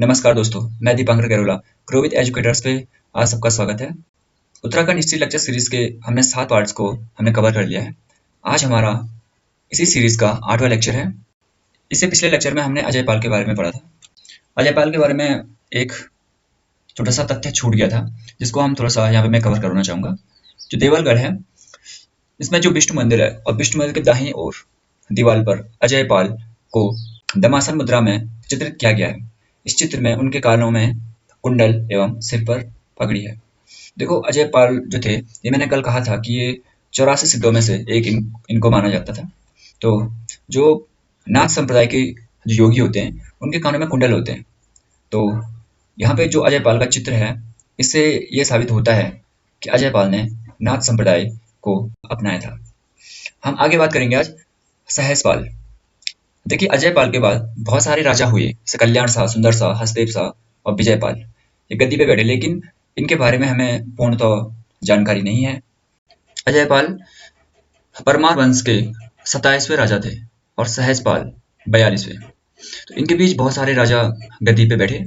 नमस्कार दोस्तों, मैं Dipankar Gairola grow with educators पे आज सबका स्वागत है। उत्तराखंड हिस्ट्री लेक्चर सीरीज के हमने 7 पार्ट्स को हमने कवर कर लिया है। आज हमारा इसी सीरीज का 8वां लेक्चर है। इससे पिछले लेक्चर में हमने अजय पाल के बारे में पढ़ा था। अजय पाल के बारे में एक छोटा सा तथ्य छूट गया था, जिसको हम थोड़ा सा यहाँ पे मैं कवर करना चाहूँगा। जो देवलगढ़ है, इसमें जो विष्णु मंदिर है और विष्णु मंदिर के दाहिनी ओर दीवार पर अजय पाल को दमासन मुद्रा में चित्रित किया गया है। इस चित्र में उनके कानों में कुंडल एवं सिर पर पगड़ी है। देखो, अजय पाल जो थे, ये मैंने कल कहा था कि ये 84 सिद्धों में से एक इनको माना जाता था। तो जो नाथ संप्रदाय के जो योगी होते हैं, उनके कानों में कुंडल होते हैं। तो यहाँ पे जो अजय पाल का चित्र है, इससे ये साबित होता है कि अजय पाल ने नाथ संप्रदाय को अपनाया था। हम आगे बात करेंगे आज सहसपाल। देखिए, अजय पाल के बाद बहुत सारे राजा हुए, जैसे कल्याण शाह, सुंदर शाह, हसदेव शाह और विजय पाल। ये गद्दी पे बैठे, लेकिन इनके बारे में हमें पूर्णतः जानकारी नहीं है। अजय पाल परमार वंश के 27वें राजा थे और सहसपाल 42वें। तो इनके बीच बहुत सारे राजा गद्दी पे बैठे,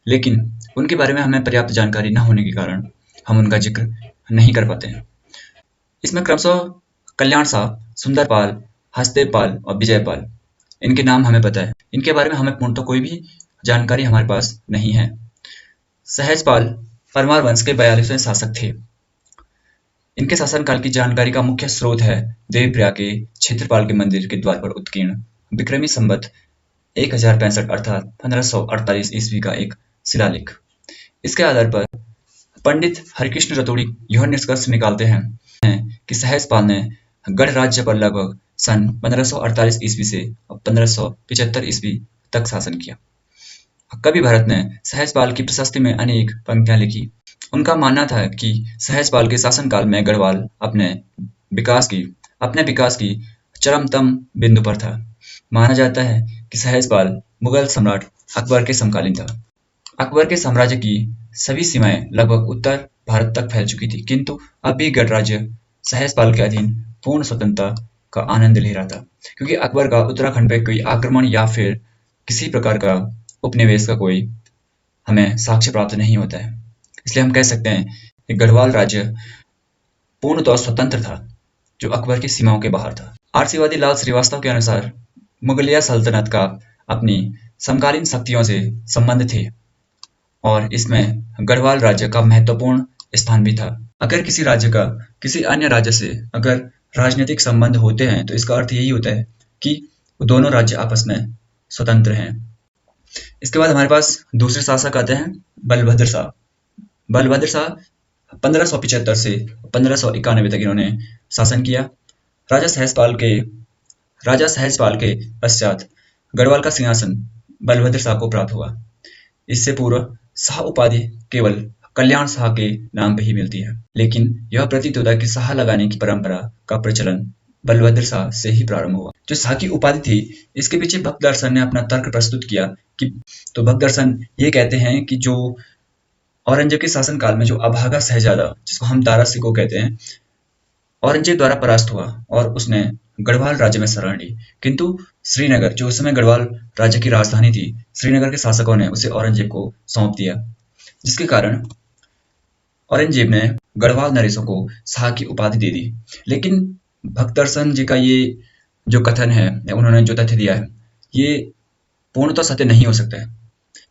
लेकिन उनके बारे में हमें पर्याप्त जानकारी न होने के कारण हम उनका जिक्र नहीं कर पाते हैं। इसमें क्रमशः कल्याण शाह, सुंदर पाल, हसदेव पाल और विजय पाल, इनके नाम हमें पता है। इनके बारे में हमें पूर्णतः कोई भी जानकारी हमारे पास नहीं है। सहजपाल परमार वंश के 42वें शासक थे। इनके शासनकाल की जानकारी का मुख्य स्रोत है देवप्रयाग के क्षेत्रपाल के मंदिर के द्वार पर उत्कीर्ण विक्रमी संवत 1065 अर्थात 1548 ईस्वी का एक शिलालेख। इसके आधार पर पंडित हरिकृष्ण रतोड़ी यह निष्कर्ष निकालते हैं कि सहजपाल ने गढ़ राज्य पर लगभग सन 1548 ईस्वी से 1575 ईस्वी तक शासन किया। कवि भरत ने सहजपाल की प्रशस्ति में अनेक पंक्तियां लिखी। उनका मानना था कि सहजपाल के शासनकाल में गढ़वाल अपने विकास की चरमतम बिंदु पर था। माना जाता है कि सहजपाल मुगल सम्राट अकबर के समकालीन था। अकबर के साम्राज्य की सभी सीमाएं लगभग उत्तर भारत तक फैल चुकी थी, किंतु अब भी गढ़ राज्य सहजपाल के अधीन पूर्ण स्वतंत्रता का आनंद ले रहा था, क्योंकि अकबर का उत्तराखंड पे कोई आक्रमण या फिर किसी प्रकार का उपनिवेश का कोई हमें साक्ष्य प्राप्त नहीं होता है। इसलिए हम कह सकते हैं कि गढ़वाल राज्य पूर्णतः स्वतंत्र था, जो अकबर की सीमाओं के बाहर था। आरसीवादी लाल श्रीवास्तव के अनुसार मुगलिया सल्तनत का अपनी समकालीन शक्तियों से संबंध थे और इसमें गढ़वाल राज्य का महत्वपूर्ण स्थान भी था। अगर किसी राज्य का किसी अन्य राज्य से अगर राजनीतिक संबंध होते हैं, तो इसका अर्थ यही होता है कि दोनों राज्य आपस में स्वतंत्र हैं। इसके बाद हमारे पास दूसरे शासक आते हैं बलभद्र शाह। बलभद्र शाह 1575 से 1591 तक इन्होंने शासन किया। राजा सहजपाल के पश्चात गढ़वाल का सिंहासन बलभद्र शाह को प्राप्त हुआ। इससे पूर्व शाह उपाधि केवल कल्याण शाह के नाम पे ही मिलती है, लेकिन यह प्रतीत होता है कि शाह लगाने की परंपरा का प्रचलन बलभद्र शाह से ही प्रारंभ हुआ। जो शाह की उपाधि थी, इसके पीछे भक्त दर्शन ने अपना तर्क प्रस्तुत किया कि तो भक्त दर्शन ये कहते हैं कि जो औरंगजेब के शासनकाल में जो अभागा शहजादा, जिसको हम दारा सिकोह कहते हैं, औरंगजेब द्वारा परास्त हुआ और उसने गढ़वाल राज्य में शरण ली, किंतु श्रीनगर, जो उस समय गढ़वाल राज्य की राजधानी थी, श्रीनगर के शासकों ने उसे औरंगजेब को सौंप दिया, जिसके कारण औरंगजेब ने गढ़वाल नरेशों को शाह की उपाधि दे दी। लेकिन भक्तदर्शन जी का ये जो कथन है, उन्होंने जो तथ्य दिया है, ये पूर्णतः सत्य नहीं हो सकता है,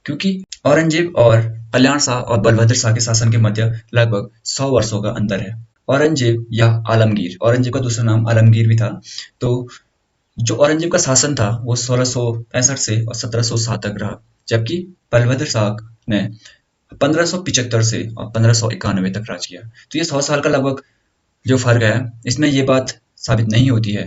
क्योंकि औरंगजेब और कल्याण शाह और बलभद्र शाह के शासन के मध्य लगभग 100 वर्षों का अंतर है। औरंगजेब या आलमगीर, औरंगजेब का दूसरा नाम आलमगीर भी था। तो जो औरंगजेब का शासन था वो 1665 से और 1707 तक रहा, जबकि बलभद्र शाह ने 1575 से और 1591 तक राज किया। तो ये 100 साल का लगभग जो फर्क है, इसमें ये बात साबित नहीं होती है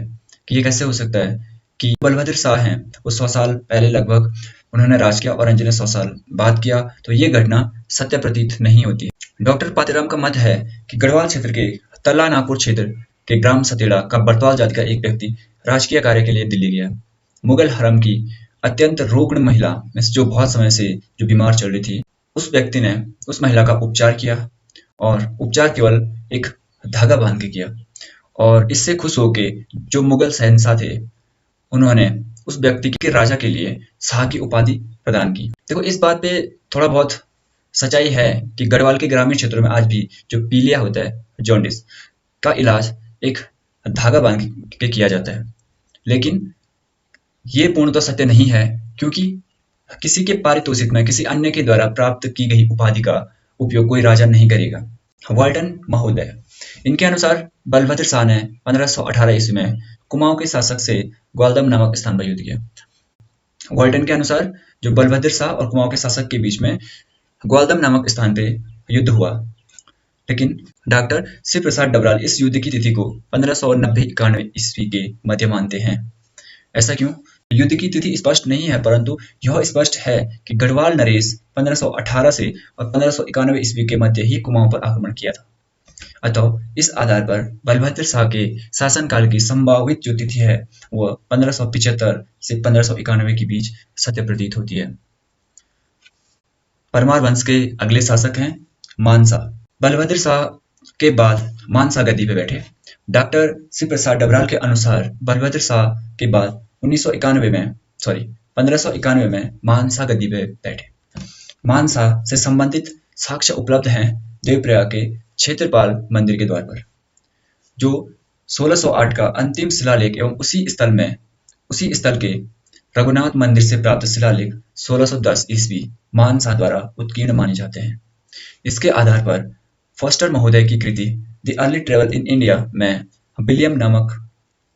कि ये कैसे हो सकता है कि बलभद्र शाह हैं, वो 100 साल पहले लगभग उन्होंने राज किया, औरंगजेब ने 100 साल बाद किया। तो ये घटना सत्य प्रतीत नहीं होती। डॉक्टर पातेराम का मत है कि गढ़वाल क्षेत्र के तल्ला नागपुर क्षेत्र के ग्राम सतेड़ा का बरतवाल जाति का एक व्यक्ति राजकीय कार्य के लिए दिल्ली गया। मुगल हरम की अत्यंत रुग्ण महिला में जो बहुत समय से जो बीमार चल रही थी, उस व्यक्ति ने उस महिला का उपचार किया और उपचार केवल एक धागा बांध के किया, और इससे खुश होके जो मुगल शहंशाह थे, उन्होंने उस व्यक्ति के राजा के लिए शाह की उपाधि प्रदान की। देखो, इस बात पे थोड़ा बहुत सच्चाई है कि गढ़वाल के ग्रामीण क्षेत्रों में आज भी जो पीलिया होता है, जॉन्डिस का इलाज एक धागा बांध के किया जाता है। लेकिन ये पूर्णतः सत्य नहीं है, क्योंकि किसी के पारितोषिक में किसी अन्य के द्वारा प्राप्त की गई उपाधि का उपयोग कोई राजा नहीं करेगा। वाल्टन महोदय, इनके अनुसार बलभद्र शाह ने 1518 ईस्वी में कुमाऊं के शासक से ग्वालदम नामक स्थान पर युद्ध किया। वाल्टन के अनुसार जो बलभद्र शाह और कुमाऊं के शासक के बीच में ग्वालदम नामक स्थान पे युद्ध हुआ, लेकिन डॉक्टर शिव प्रसाद डबराल इस युद्ध की तिथि को 1590-91 ईस्वी के मध्य मानते हैं। ऐसा क्यों? युद्ध की तिथि स्पष्ट नहीं है, परंतु यह स्पष्ट है कि गढ़वाल नरेश 1518 से और 1591 ईस्वी के मध्य ही कुमाऊं पर आक्रमण किया था। अतः इस आधार पर बलभद्र शाह के शासनकाल की संभावित जो तिथि है वह 1575 से 1591 के बीच सत्य प्रतीत होती है। परमार वंश के अगले शासक हैं मानसा। बलभद्र शाह के बाद मानसा गद्दी पे बैठे। डॉक्टर शिव प्रसाद डबराल के अनुसार बलभद्र शाह के बाद 1591 में मानसा गद्दी पे बैठे। मानसा से संबंधित साक्ष्य उपलब्ध हैं देवप्रयाग के क्षेत्रपाल मंदिर के द्वार पर, जो 1608 का अंतिम शिलालेख एवं उसी स्थल के रघुनाथ मंदिर से प्राप्त शिलालेख 1610 ईस्वी मानसा द्वारा उत्कीर्ण माने जाते हैं। इसके आधार पर फॉस्टर महोदय की कृति the early travel in India में विलियम नामक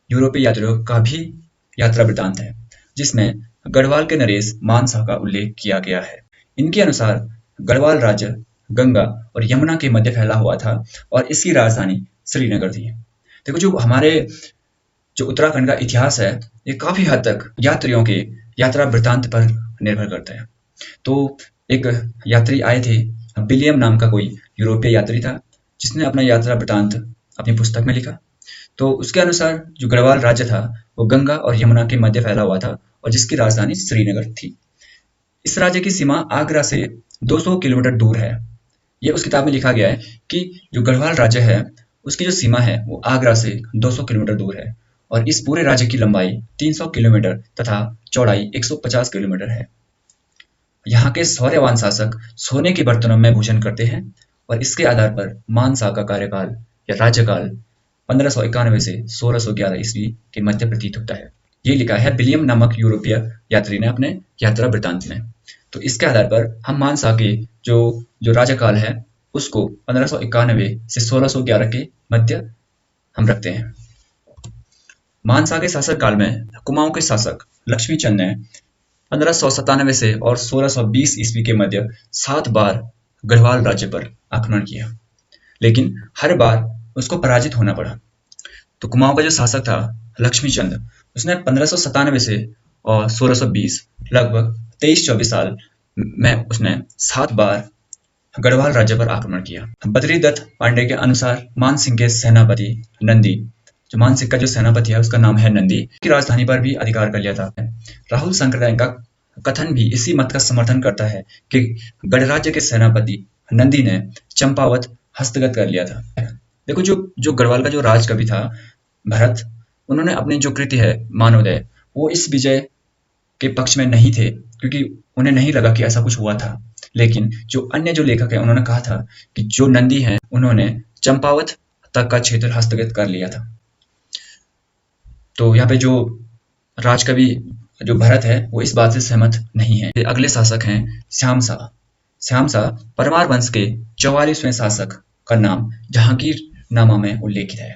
यूरोपीय यात्रियों का भी यात्रा वृत्तांत है, जिसमें गढ़वाल के नरेश मानसा का उल्लेख किया गया है। इनके अनुसार गढ़वाल राज्य गंगा और यमुना के मध्य फैला हुआ था और इसकी राजधानी श्रीनगर थी। देखो, जो उत्तराखंड का इतिहास है ये काफी हद तक यात्रियों के यात्रा वृत्तांत पर निर्भर करता है। तो एक यात्री आए थे, विलियम नाम का कोई यूरोपीय यात्री था, जिसने अपना यात्रा वृत्तांत अपनी पुस्तक में लिखा। तो उसके अनुसार जो गढ़वाल राज्य था वो गंगा और यमुना के मध्य फैला हुआ था और जिसकी राजधानी श्रीनगर थी। इस राज्य की सीमा आगरा से 200 किलोमीटर दूर है। ये उस किताब में लिखा गया है कि जो गढ़वाल राज्य है उसकी जो सीमा है वो आगरा से 200 किलोमीटर दूर है और इस पूरे राज्य की लंबाई 300 किलोमीटर तथा चौड़ाई 150 किलोमीटर है। यहाँ के शौर्यवान शासक सोने के बर्तनों में भोजन करते हैं और इसके आधार पर मानसा का कार्यकाल या राज्यकाल 1591 से 1611 ईस्वी के मध्य प्रतीत होता है। ये लिखा है विलियम नामक यूरोपीय यात्री ने अपने यात्रा वृत्तांत में। तो इसके आधार पर हम मानसा के जो राज्यकाल है उसको 1591 से 1611 के मध्य हम रखते हैं। मानसा के शासक काल में कुमाऊं के शासक लक्ष्मीचंद ने 1597 से और 1620 ईस्वी के मध्य 7 बार गढ़वाल राज्य पर आक्रमण किया, लेकिन हर बार उसको पराजित होना पड़ा। तो कुमाऊं का जो शासक था लक्ष्मीचंद, उसने 1597 से और 1620 लगभग 23-24 साल में उसने 7 बार गढ़वाल राज्य पर आक्रमण किया। बद्रीदत्त पांडे के अनुसार मान सिंह के सेनापति नंदी, जो मान सिंह का जो सेनापति है उसका नाम है नंदी, की राजधानी पर भी अधिकार कर लिया था। राहुल शंकरदेव का कथन भी इसी मत का समर्थन करता है कि गढ़राज्य के सेनापति नंदी ने चंपावत हस्तगत कर लिया था। देखो, जो गढ़वाल का जो राज कवि था भरत, उन्होंने अपनी जो कृति है मानवोदय, वो इस विजय के पक्ष में नहीं थे, क्योंकि उन्हें नहीं लगा कि ऐसा कुछ हुआ था। लेकिन जो अन्य जो लेखक हैं उन्होंने कहा था कि जो नंदी हैं उन्होंने चंपावत तक का क्षेत्र हस्तगत कर लिया था। तो यहाँ पे जो राजकवि जो भरत है वो इस बात से सहमत नहीं है। अगले शासक हैं श्यामशाह। श्यामशाह परमार वंश के 44वें शासक का नाम जहांगीर नामा में उल्लेखित है।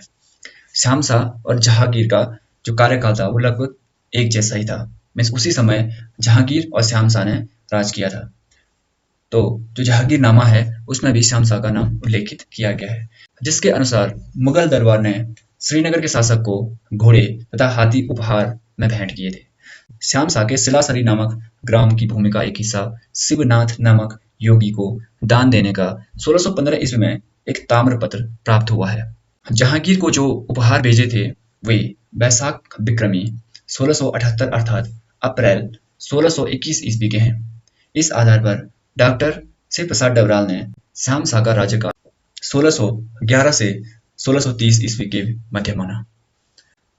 श्यामशाह और जहांगीर का जो कार्यकाल था वो लगभग एक जैसा ही था। मीन्स उसी समय जहांगीर और श्यामशाह ने राज किया था। तो जो जहांगीर नामा है उसमें भी श्यामशाह का नाम उल्लेखित किया गया है, जिसके अनुसार मुगल दरबार ने श्रीनगर के शासक को घोड़े तथा हाथी उपहार में भेंट किए थे। श्यामशाह के सिलासरी नामक ग्राम की भूमि का एक हिस्सा शिवनाथ नामक योगी को दान देने का 1615 ईस्वी में एक ताम्रपत्र प्राप्त हुआ है। जहांगीर को जो उपहार भेजे थे वे बैसाख विक्रमी 1678 अर्थात अप्रैल 1621 ईस्वी के हैं। इस आधार पर डॉक्टर शिव प्रसाद डबराल ने श्यामशाह का राज्यकाल 1611 से 1630 ईस्वी के मध्य माना।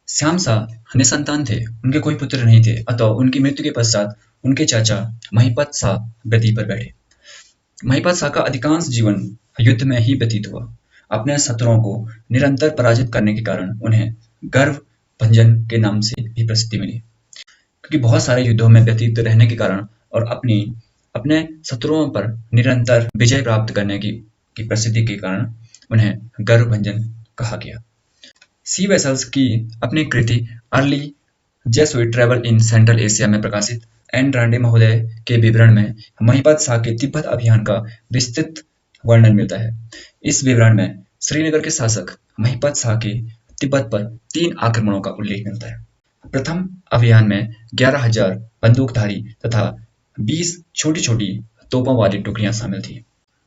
श्यामशाह निसंतान थे, उनके कोई पुत्र नहीं थे, अतः उनकी मृत्यु के पश्चात उनके चाचा महिपत शाह गद्दी पर बैठे। महिपत शाह का अधिकांश जीवन युद्ध में ही व्यतीत हुआ। अपने शत्रुओं को निरंतर पराजित करने के कारण उन्हें गर्व भंजन के नाम से भी प्रसिद्धि मिली, क्योंकि बहुत सारे युद्धों में व्यतीत रहने के कारण और अपने शत्रुओं पर निरंतर विजय प्राप्त करने की प्रसिद्धि के कारण उन्हें गर्व भंजन कहा गया। सी वेसल्स की अपनी कृति early Jesuit travel in Central Asia में प्रकाशित एन रांडे महोदय के विवरण में महिपत शाह के तिब्बत अभियान का विस्तृत वर्णन मिलता है। इस विवरण में श्रीनगर के शासक महिपत शाह के तिब्बत पर 3 आक्रमणों का उल्लेख मिलता है। प्रथम अभियान में 11,000 बंदूकधारी तथा 20 छोटी-छोटी तोपों वाली टुकड़ियां शामिल थी।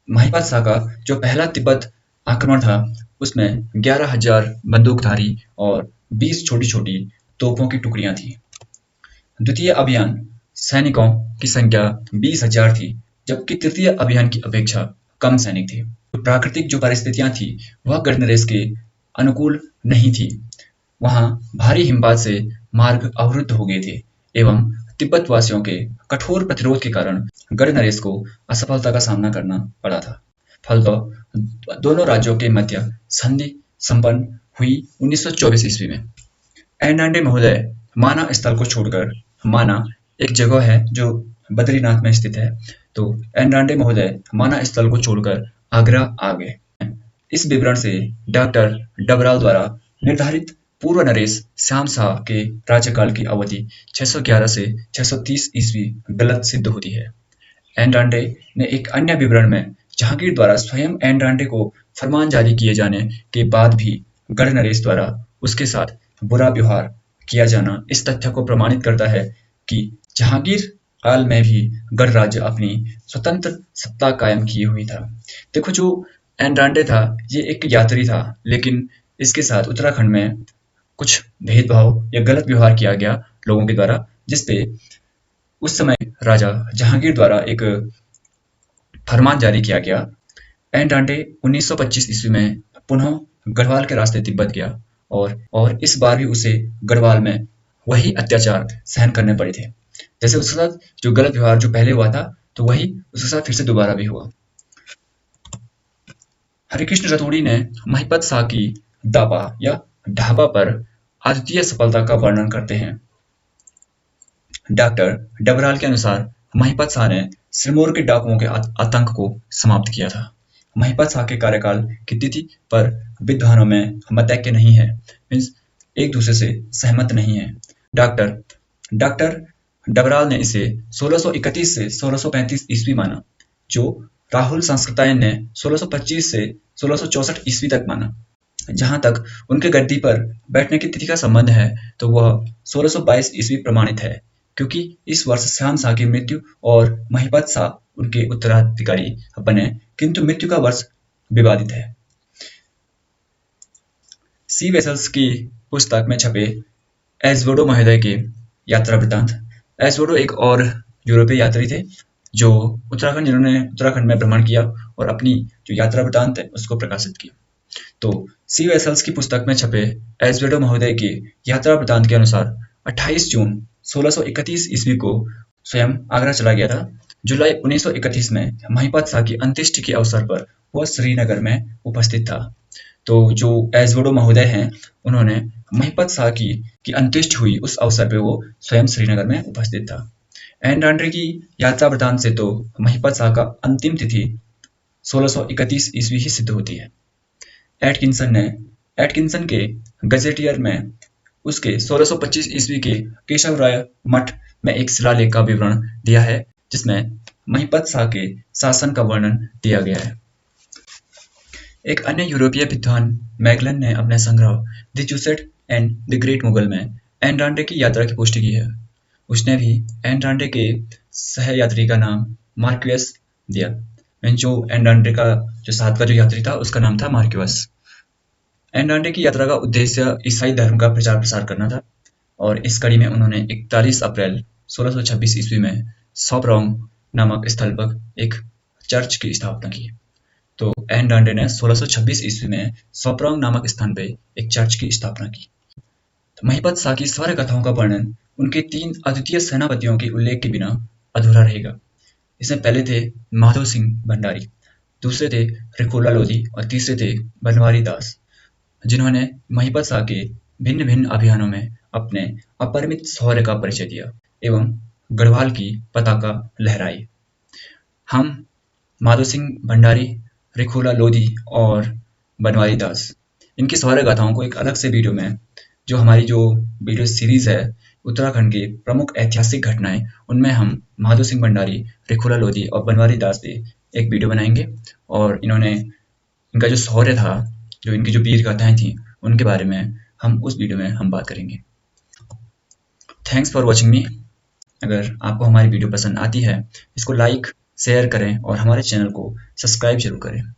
महिपत शाह का जो पहला तिब्बत आक्रमण था उसमें 11,000 बंदूकधारी और 20 छोटी-छोटी तोपों की टुकड़ियां थी। द्वितीय अभियान सैनिकों की संख्या 20,000 थी, जबकि तृतीय अभियान की अपेक्षा कम सैनिक थे। प्राकृतिक जो परिस्थितियां थी वह गढ़नरेश के अनुकूल नहीं थी। वहां भारी हिमपात से मार्ग अवरुद्ध हो गए थे एवं तिब्बत वासियों के कठोर प्रतिरोध के कारण गढ़नरेश को असफलता का सामना करना पड़ा था। फलतः दोनों राज्यों के मध्य संधि संपन्न हुई 1924 ईस्वी में। एन महोदय माना स्थल को छोड़कर, माना एक जगह है जो बद्रीनाथ में स्थित है, तो एन महोदय माना स्थल को छोड़कर आगरा आ गए। इस विवरण से डॉक्टर डबराल द्वारा निर्धारित पूर्व नरेश श्याम शाह के राज्यकाल की अवधि 611 से 630 ईस्वी गलत सिद्ध होती है। एन ने एक अन्य विवरण में जहांगीर द्वारा स्वयं एन को फरमान जारी किए जाने के बाद भी गढ़नरेश द्वारा उसके साथ बुरा व्यवहार किया जाना इस तथ्य को प्रमाणित करता है कि जहांगीर काल में भी गढ़ राज्य अपनी स्वतंत्र सत्ता कायम किए हुई था। देखो, जो एन था ये एक यात्री था, लेकिन इसके साथ उत्तराखंड में कुछ भेदभाव या गलत व्यवहार किया गया लोगों के द्वारा, जिसपे उस समय राजा जहांगीर द्वारा एक फरमान जारी किया गया। एन 1925 ईस्वी में पुनः गढ़वाल के रास्ते तिब्बत गया और इस बार भी उसे गढ़वाल में वही अत्याचार सहन करने पड़े थे। जैसे उसके साथ जो गलत व्यवहार जो पहले हुआ था, तो वही उसके साथ फिर से दोबारा भी हुआ। हरिकृष्ण रतूड़ी ने महिपत शाह की दापा या ढाबा पर अद्वितीय सफलता का वर्णन करते हैं। डॉक्टर डबराल के अनुसार महिपत शाह ने सिरमौर के डाकुओं के आतंक को समाप्त किया था। महिपत शाह के कार्यकाल की तिथि पर विद्वानों में मतैक्य नहीं है, मीन्स एक दूसरे से सहमत नहीं है। डॉक्टर डबराल ने इसे 1631 से 1635 ईस्वी माना, जो राहुल संस्कृतायन ने 1625 से 1664 ईस्वी तक माना। जहां तक उनके गद्दी पर बैठने की तिथि का संबंध है, तो वह 1622 ईस्वी प्रमाणित है, क्योंकि इस वर्ष श्याम शाह की मृत्यु और महिपत शाह उनके उत्तराधिकारी बने, किंतु मृत्यु का वर्ष विवादित है। सी वेसल्स की पुस्तक में छपे एज़वोडो महोदय के यात्रा वृत्तांत। एज़वोडो एक और यूरोपीय यात्री थे जो जिन्होंने उत्तराखंड में भ्रमण किया और अपनी जो यात्रा वृत्तांत है उसको प्रकाशित किया। तो सी वेसल्स की पुस्तक में छपे एज़वोडो महोदय के यात्रा वृत्तांत के अनुसार 28 जून 1631 ईस्वी को स्वयं आगरा चला गया था। जुलाई 1931 में महिपत शाह की अंत्येष्टि के अवसर पर वह श्रीनगर में उपस्थित था। तो जो एज़वोडो महोदय हैं, उन्होंने महिपत शाह की अंत्येष्टि हुई उस अवसर पर वो स्वयं श्रीनगर में उपस्थित था। एन की यात्रा वृत्तांत से तो महिपत शाह का अंतिम तिथि 1631 ईस्वी ही सिद्ध होती है। एटकिंसन के गजेटियर में उसके 1625 ईस्वी के केशव राय मठ में एक शिलालेख का विवरण दिया है, जिसमें महिपत शाह के शासन का वर्णन दिया गया है। एक अन्य यूरोपीय विद्वान मैगलन ने अपने संग्रह the Jesuits and the great Mughal में एन की यात्रा की पुष्टि की है। उसने भी एन के सहयात्री का नाम मार्क्वेस दिया। जो एन का जो सातवां जो यात्री था उसका नाम था मार्क्वेस। एन की यात्रा का उद्देश्य ईसाई धर्म का प्रचार प्रसार करना था और इस कड़ी में उन्होंने 41 अप्रैल 1626 ईस्वी में सॉपरोंग नामक स्थल पर एक चर्च की स्थापना की। तो एन ने 1626 ईस्वी में सॉपरोंग नामक स्थान पर एक चर्च की स्थापना की। तो महिपत शाह की सारी कथाओं का वर्णन उनके 3 अद्वितीय सेनापतियों के उल्लेख के बिना अधूरा रहेगा। इसमें पहले थे माधो सिंह भंडारी, दूसरे थे रिखोला लोधी और तीसरे थे बनवारी दास, जिन्होंने महिपत शाह के भिन्न-भिन्न अभियानों में अपने अपरिमित शौर्य का परिचय दिया एवं गढ़वाल की पताका लहराई। हम माधो सिंह भंडारी, रिखोला लोधी और बनवारी दास, इनकी शौर्य गाथाओं को एक अलग से वीडियो में, जो हमारी जो वीडियो सीरीज है उत्तराखंड की प्रमुख ऐतिहासिक घटनाएं, उनमें हम माधो सिंह भंडारी, रिखोला लोधी और बनवारी दास पे एक वीडियो बनाएंगे और इनका जो शौर्य था, जो इनकी जो वीर गाथाएं थी, उनके बारे में हम उस वीडियो में हम बात करेंगे। थैंक्स फॉर वॉचिंग मी। अगर आपको हमारी वीडियो पसंद आती है, इसको लाइक, शेयर करें और हमारे चैनल को सब्सक्राइब जरूर करें।